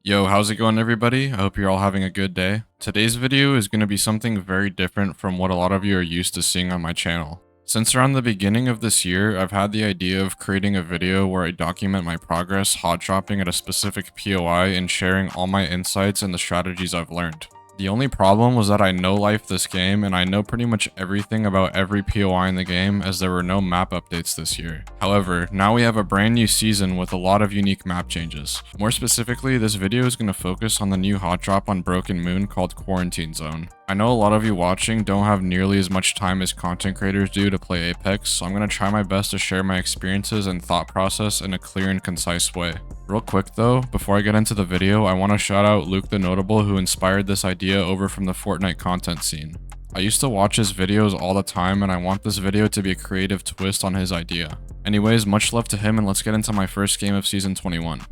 Yo, how's it going everybody? I hope you're all having a good day. Today's video is going to be something very different from what a lot of you are used to seeing on my channel. Since around the beginning of this year, I've had the idea of creating a video where I document my progress hot dropping at a specific POI and sharing all my insights and the strategies I've learned. The only problem was that I no-life this game and I know pretty much everything about every POI in the game as there were no map updates this year. However, now we have a brand new season with a lot of unique map changes. More specifically, this video is going to focus on the new hot drop on Broken Moon called Quarantine Zone. I know a lot of you watching don't have nearly as much time as content creators do to play Apex, so I'm going to try my best to share my experiences and thought process in a clear and concise way. Real quick though, before I get into the video, I want to shout out Luke the Notable who inspired this idea over from the Fortnite content scene. I used to watch his videos all the time and I want this video to be a creative twist on his idea. Anyways, much love to him and let's get into my first game of Season 21.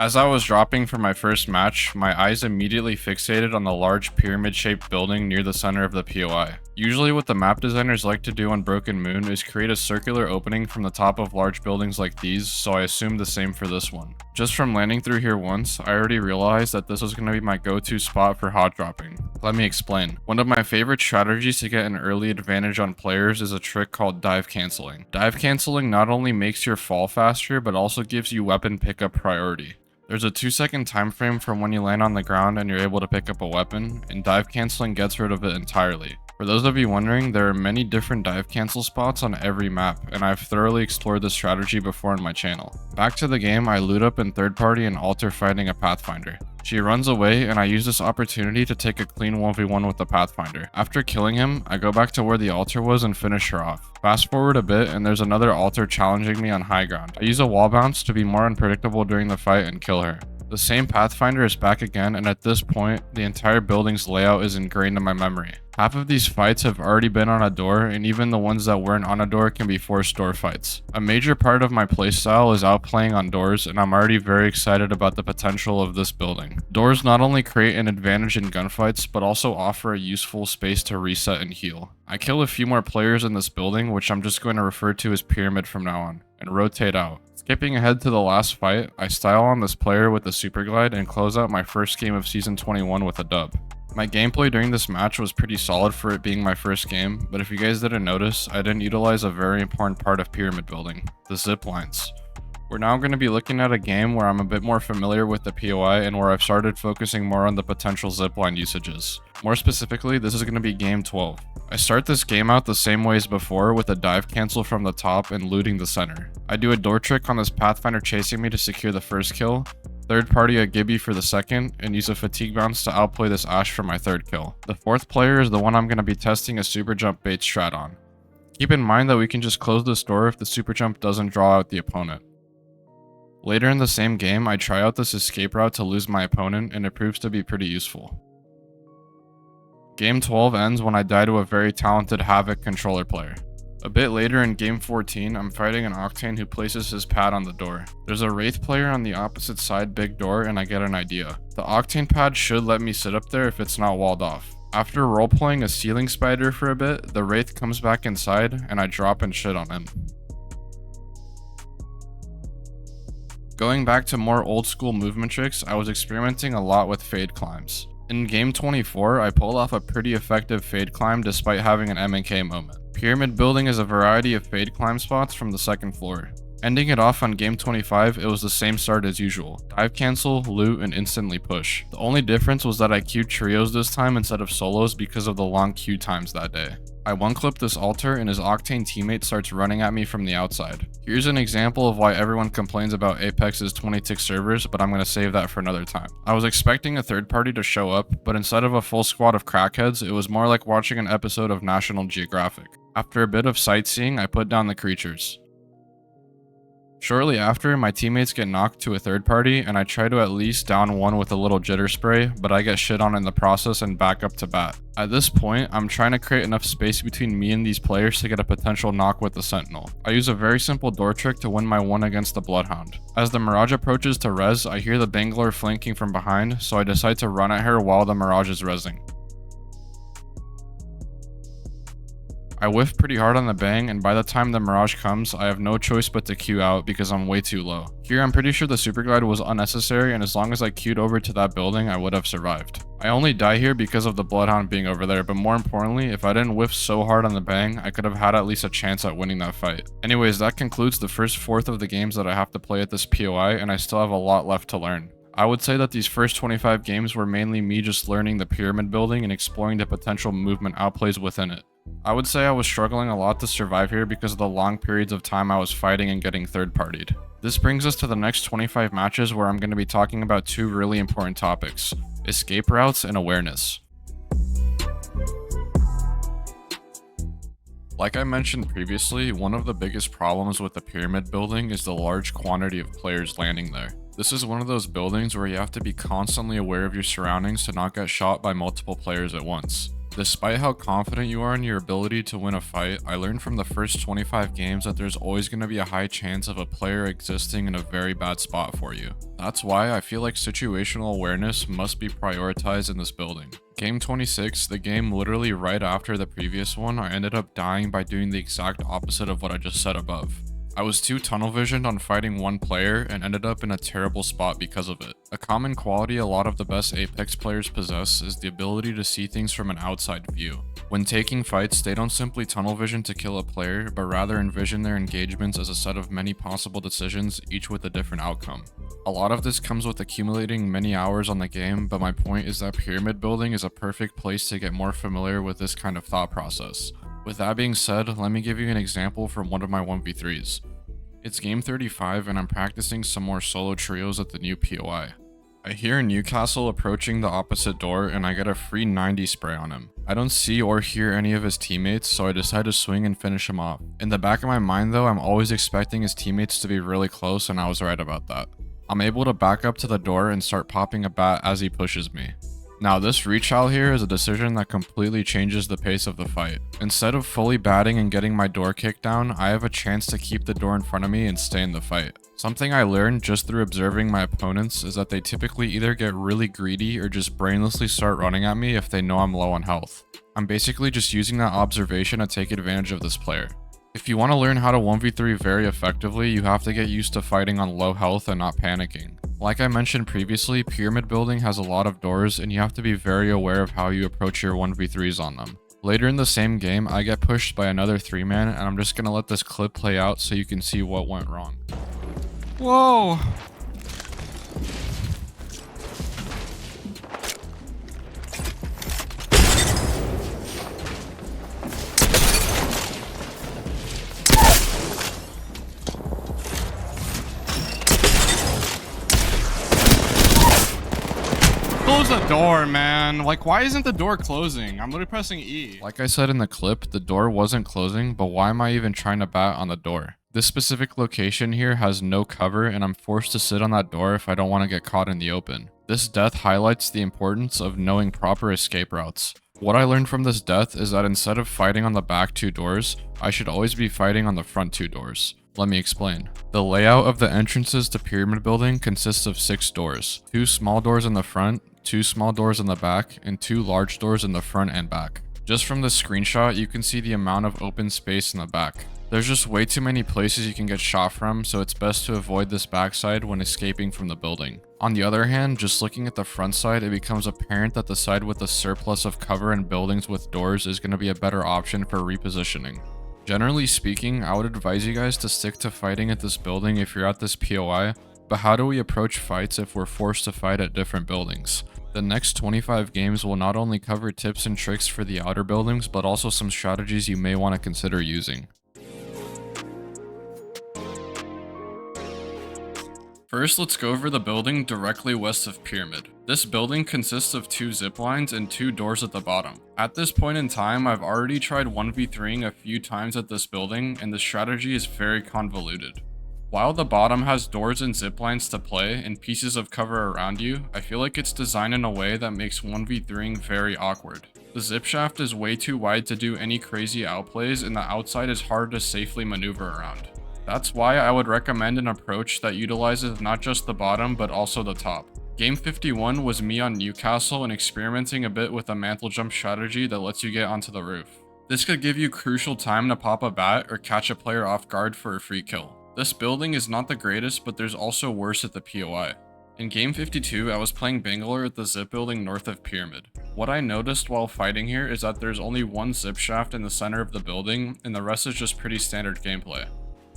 As I was dropping for my first match, my eyes immediately fixated on the large pyramid-shaped building near the center of the POI. Usually what the map designers like to do on Broken Moon is create a circular opening from the top of large buildings like these, so I assumed the same for this one. Just from landing through here once, I already realized that this was going to be my go-to spot for hot dropping. Let me explain. One of my favorite strategies to get an early advantage on players is a trick called dive canceling. Dive canceling not only makes your fall faster, but also gives you weapon pickup priority. There's a 2-second time frame from when you land on the ground and you're able to pick up a weapon, and dive canceling gets rid of it entirely. For those of you wondering, there are many different dive cancel spots on every map, and I've thoroughly explored this strategy before in my channel. Back to the game, I loot up in third party and alter fighting a Pathfinder. She runs away and I use this opportunity to take a clean 1v1 with the Pathfinder. After killing him, I go back to where the altar was and finish her off. Fast forward a bit and there's another altar challenging me on high ground. I use a wall bounce to be more unpredictable during the fight and kill her. The same Pathfinder is back again, and at this point, the entire building's layout is ingrained in my memory. Half of these fights have already been on a door, and even the ones that weren't on a door can be forced door fights. A major part of my playstyle is outplaying on doors, and I'm already very excited about the potential of this building. Doors not only create an advantage in gunfights, but also offer a useful space to reset and heal. I kill a few more players in this building, which I'm just going to refer to as Pyramid from now on, and rotate out. Skipping ahead to the last fight, I style on this player with the super glide and close out my first game of Season 21 with a dub. My gameplay during this match was pretty solid for it being my first game, but if you guys didn't notice, I didn't utilize a very important part of pyramid building, the zip lines. We're now going to be looking at a game where I'm a bit more familiar with the POI and where I've started focusing more on the potential zipline usages. More specifically, this is going to be game 12. I start this game out the same way as before with a dive cancel from the top and looting the center. I do a door trick on this Pathfinder chasing me to secure the first kill, third party a Gibby for the second, and use a fatigue bounce to outplay this Ash for my third kill. The fourth player is the one I'm going to be testing a super jump bait strat on. Keep in mind that we can just close this door if the super jump doesn't draw out the opponent. Later in the same game, I try out this escape route to lose my opponent, and it proves to be pretty useful. Game 12 ends when I die to a very talented Havoc controller player. A bit later in game 14, I'm fighting an Octane who places his pad on the door. There's a Wraith player on the opposite side big door and I get an idea. The Octane pad should let me sit up there if it's not walled off. After roleplaying a ceiling spider for a bit, the Wraith comes back inside and I drop and shit on him. Going back to more old school movement tricks, I was experimenting a lot with fade climbs. In game 24, I pulled off a pretty effective fade climb despite having an M&K moment. Pyramid building is a variety of fade climb spots from the second floor. Ending it off on game 25, it was the same start as usual. Dive cancel, loot, and instantly push. The only difference was that I queued trios this time instead of solos because of the long queue times that day. I one-clip this altar and his Octane teammate starts running at me from the outside. Here's an example of why everyone complains about Apex's 20-tick servers, but I'm going to save that for another time. I was expecting a third party to show up, but instead of a full squad of crackheads, it was more like watching an episode of National Geographic. After a bit of sightseeing, I put down the creatures. Shortly after, my teammates get knocked to a third party, and I try to at least down one with a little jitter spray, but I get shit on in the process and back up to bat. At this point, I'm trying to create enough space between me and these players to get a potential knock with the Sentinel. I use a very simple door trick to win my one against the Bloodhound. As the Mirage approaches to res, I hear the Bangalore flanking from behind, so I decide to run at her while the Mirage is resing. I whiff pretty hard on the bang, and by the time the Mirage comes, I have no choice but to queue out because I'm way too low. Here I'm pretty sure the super glide was unnecessary, and as long as I queued over to that building, I would have survived. I only die here because of the Bloodhound being over there, but more importantly, if I didn't whiff so hard on the bang, I could have had at least a chance at winning that fight. Anyways, that concludes the first fourth of the games that I have to play at this POI, and I still have a lot left to learn. I would say that these first 25 games were mainly me just learning the pyramid building and exploring the potential movement outplays within it. I would say I was struggling a lot to survive here because of the long periods of time I was fighting and getting third-partied. This brings us to the next 25 matches where I'm going to be talking about two really important topics: escape routes and awareness. Like I mentioned previously, one of the biggest problems with the pyramid building is the large quantity of players landing there. This is one of those buildings where you have to be constantly aware of your surroundings to not get shot by multiple players at once. Despite how confident you are in your ability to win a fight, I learned from the first 25 games that there's always going to be a high chance of a player existing in a very bad spot for you. That's why I feel like situational awareness must be prioritized in this building. Game 26, the game literally right after the previous one, I ended up dying by doing the exact opposite of what I just said above. I was too tunnel visioned on fighting one player and ended up in a terrible spot because of it. A common quality a lot of the best Apex players possess is the ability to see things from an outside view. When taking fights, they don't simply tunnel vision to kill a player, but rather envision their engagements as a set of many possible decisions, each with a different outcome. A lot of this comes with accumulating many hours on the game, but my point is that pyramid building is a perfect place to get more familiar with this kind of thought process. With that being said, let me give you an example from one of my 1v3s. It's game 35 and I'm practicing some more solo trios at the new POI. I hear Newcastle approaching the opposite door and I get a free 90 spray on him. I don't see or hear any of his teammates, so I decide to swing and finish him off. In the back of my mind though, I'm always expecting his teammates to be really close, and I was right about that. I'm able to back up to the door and start popping a bat as he pushes me. Now this rechild here is a decision that completely changes the pace of the fight. Instead of fully batting and getting my door kicked down, I have a chance to keep the door in front of me and stay in the fight. Something I learned just through observing my opponents is that they typically either get really greedy or just brainlessly start running at me if they know I'm low on health. I'm basically just using that observation to take advantage of this player. If you want to learn how to 1v3 very effectively, you have to get used to fighting on low health and not panicking. Like I mentioned previously, pyramid building has a lot of doors and you have to be very aware of how you approach your 1v3s on them. Later in the same game, I get pushed by another 3-man and I'm just gonna let this clip play out so you can see what went wrong. Whoa! Close the door, man. Like, why isn't the door closing? I'm literally pressing E. Like I said in the clip, the door wasn't closing, but why am I even trying to bat on the door? This specific location here has no cover, and I'm forced to sit on that door if I don't want to get caught in the open. This death highlights the importance of knowing proper escape routes. What I learned from this death is that instead of fighting on the back 2 doors, I should always be fighting on the front 2 doors. Let me explain. The layout of the entrances to pyramid building consists of 6 doors. 2 small doors in the front, 2 small doors in the back, and 2 large doors in the front and back. Just from this screenshot, you can see the amount of open space in the back. There's just way too many places you can get shot from, so it's best to avoid this backside when escaping from the building. On the other hand, just looking at the front side, it becomes apparent that the side with the surplus of cover and buildings with doors is going to be a better option for repositioning. Generally speaking, I would advise you guys to stick to fighting at this building if you're at this POI, but how do we approach fights if we're forced to fight at different buildings? The next 25 games will not only cover tips and tricks for the outer buildings, but also some strategies you may want to consider using. First, let's go over the building directly west of Pyramid. This building consists of 2 zip lines and 2 doors at the bottom. At this point in time, I've already tried 1v3ing a few times at this building, and the strategy is very convoluted. While the bottom has doors and zip lines to play and pieces of cover around you, I feel like it's designed in a way that makes 1v3ing very awkward. The zip shaft is way too wide to do any crazy outplays, and the outside is hard to safely maneuver around. That's why I would recommend an approach that utilizes not just the bottom but also the top. Game 51 was me on Newcastle and experimenting a bit with a mantle jump strategy that lets you get onto the roof. This could give you crucial time to pop a bat or catch a player off guard for a free kill. This building is not the greatest, but there's also worse at the POI. In game 52, I was playing Bangalore at the zip building north of Pyramid. What I noticed while fighting here is that there's only one zip shaft in the center of the building, and the rest is just pretty standard gameplay.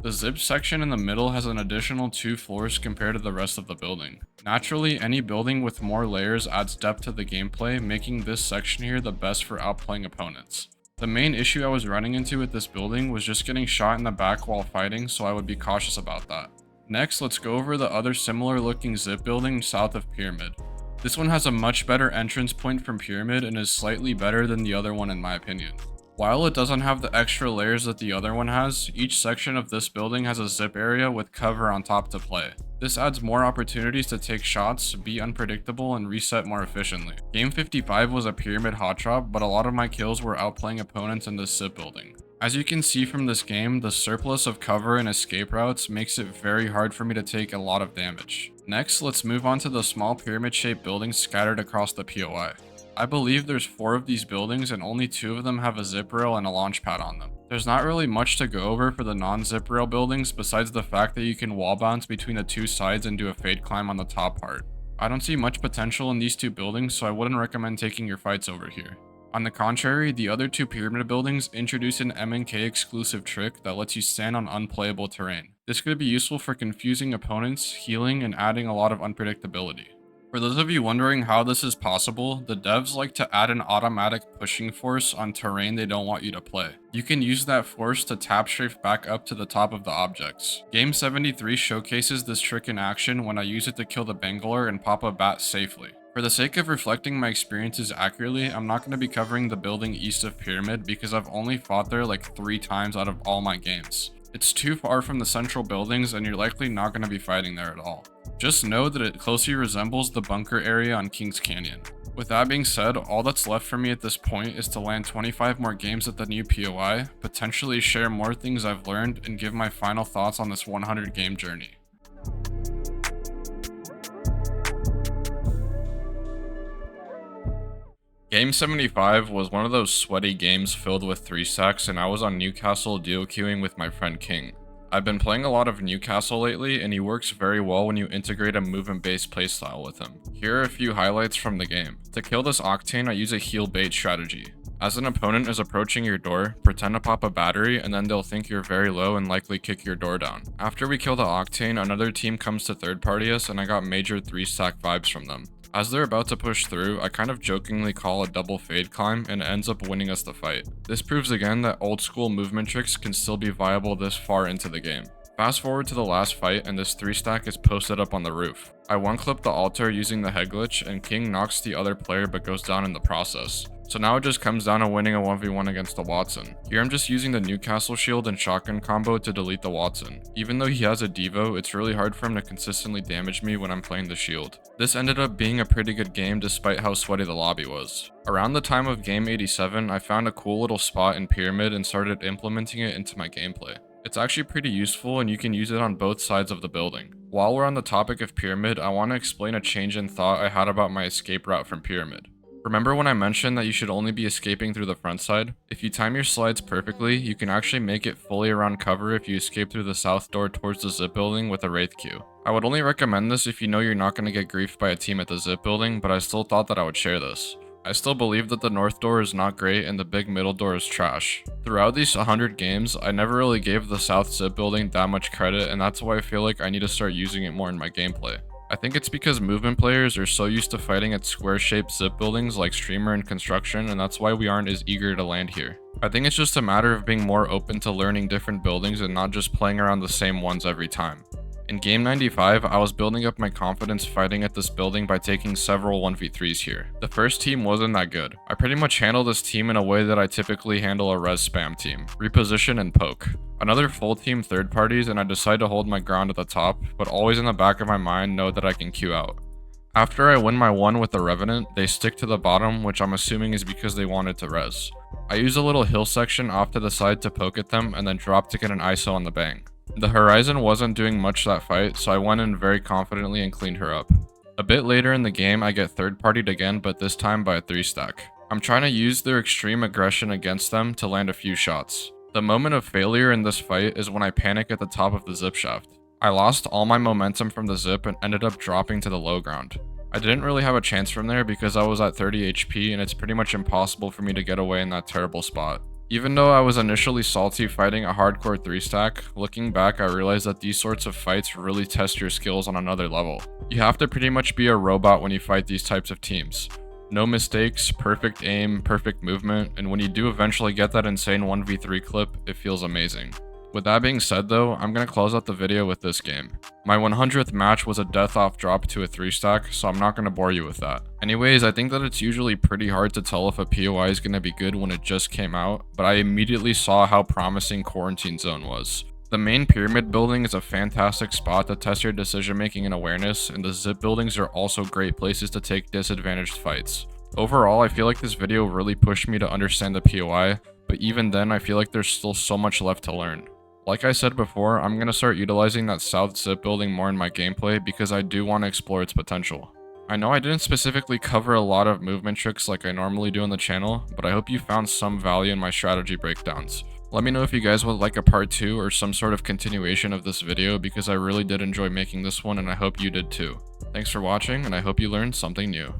The zip section in the middle has an additional 2 floors compared to the rest of the building. Naturally, any building with more layers adds depth to the gameplay, making this section here the best for outplaying opponents. The main issue I was running into with this building was just getting shot in the back while fighting, so I would be cautious about that. Next, let's go over the other similar looking zip building south of Pyramid. This one has a much better entrance point from Pyramid and is slightly better than the other one in my opinion. While it doesn't have the extra layers that the other one has, each section of this building has a zip area with cover on top to play. This adds more opportunities to take shots, be unpredictable, and reset more efficiently. Game 55 was a Pyramid hot drop, but a lot of my kills were outplaying opponents in this zip building. As you can see from this game, the surplus of cover and escape routes makes it very hard for me to take a lot of damage. Next, let's move on to the small pyramid-shaped buildings scattered across the POI. I believe there's 4 of these buildings and only 2 of them have a zip rail and a launch pad on them. There's not really much to go over for the non-zip rail buildings besides the fact that you can wall bounce between the 2 sides and do a fade climb on the top part. I don't see much potential in these 2 buildings, so I wouldn't recommend taking your fights over here. On the contrary, the other 2 pyramid buildings introduce an M&K exclusive trick that lets you stand on unplayable terrain. This could be useful for confusing opponents, healing, and adding a lot of unpredictability. For those of you wondering how this is possible, the devs like to add an automatic pushing force on terrain they don't want you to play. You can use that force to tap strafe back up to the top of the objects. Game 73 showcases this trick in action when I use it to kill the Bangalore and pop a bat safely. For the sake of reflecting my experiences accurately, I'm not going to be covering the building east of Pyramid because I've only fought there like 3 times out of all my games. It's too far from the central buildings and you're likely not going to be fighting there at all. Just know that it closely resembles the bunker area on Kings Canyon. With that being said, all that's left for me at this point is to land 25 more games at the new POI, potentially share more things I've learned, and give my final thoughts on this 100 game journey. Game 75 was one of those sweaty games filled with 3 stacks, and I was on Newcastle duo queuing with my friend King. I've been playing a lot of Newcastle lately, and he works very well when you integrate a movement-based playstyle with him. Here are a few highlights from the game. To kill this Octane, I use a heal bait strategy. As an opponent is approaching your door, pretend to pop a battery, and then they'll think you're very low and likely kick your door down. After we kill the Octane, another team comes to third party us, and I got major 3-stack vibes from them. As they're about to push through, I kind of jokingly call a double fade climb and it ends up winning us the fight. This proves again that old school movement tricks can still be viable this far into the game. Fast forward to the last fight and this 3-stack is posted up on the roof. I one-clip the altar using the head glitch and King knocks the other player but goes down in the process. So now it just comes down to winning a 1v1 against the Watson. Here I'm just using the Newcastle shield and shotgun combo to delete the Watson. Even though he has a Devo, it's really hard for him to consistently damage me when I'm playing the shield. This ended up being a pretty good game despite how sweaty the lobby was. Around the time of game 87, I found a cool little spot in Pyramid and started implementing it into my gameplay. It's actually pretty useful and you can use it on both sides of the building. While we're on the topic of Pyramid, I want to explain a change in thought I had about my escape route from Pyramid. Remember when I mentioned that you should only be escaping through the front side? If you time your slides perfectly, you can actually make it fully around cover if you escape through the south door towards the zip building with a Wraith queue. I would only recommend this if you know you're not going to get griefed by a team at the zip building, but I still thought that I would share this. I still believe that the north door is not great and the big middle door is trash. Throughout these 100 games, I never really gave the south zip building that much credit, and that's why I feel like I need to start using it more in my gameplay. I think it's because movement players are so used to fighting at square-shaped zip buildings like Streamer and Construction, and that's why we aren't as eager to land here. I think it's just a matter of being more open to learning different buildings and not just playing around the same ones every time. In game 95, I was building up my confidence fighting at this building by taking several 1v3s here. The first team wasn't that good. I pretty much handle this team in a way that I typically handle a res spam team. Reposition and poke. Another full team third parties and I decide to hold my ground at the top, but always in the back of my mind know that I can queue out. After I win my one with the Revenant, they stick to the bottom, which I'm assuming is because they wanted to res. I use a little hill section off to the side to poke at them and then drop to get an ISO on the bang. The Horizon wasn't doing much that fight, so I went in very confidently and cleaned her up. A bit later in the game, I get third partied again, but this time by a 3-stack. I'm trying to use their extreme aggression against them to land a few shots. The moment of failure in this fight is when I panic at the top of the zip shaft. I lost all my momentum from the zip and ended up dropping to the low ground. I didn't really have a chance from there because I was at 30 HP and it's pretty much impossible for me to get away in that terrible spot. Even though I was initially salty fighting a hardcore 3-stack, looking back I realized that these sorts of fights really test your skills on another level. You have to pretty much be a robot when you fight these types of teams. No mistakes, perfect aim, perfect movement, and when you do eventually get that insane 1v3 clip, it feels amazing. With that being said though, I'm gonna close out the video with this game. My 100th match was a death off drop to a 3-stack, so I'm not gonna bore you with that. Anyways, I think that it's usually pretty hard to tell if a POI is gonna be good when it just came out, but I immediately saw how promising Quarantine Zone was. The main pyramid building is a fantastic spot to test your decision making and awareness, and the zip buildings are also great places to take disadvantaged fights. Overall, I feel like this video really pushed me to understand the POI, but even then I feel like there's still so much left to learn. Like I said before, I'm going to start utilizing that south zip building more in my gameplay because I do want to explore its potential. I know I didn't specifically cover a lot of movement tricks like I normally do on the channel, but I hope you found some value in my strategy breakdowns. Let me know if you guys would like a part 2 or some sort of continuation of this video because I really did enjoy making this one and I hope you did too. Thanks for watching and I hope you learned something new.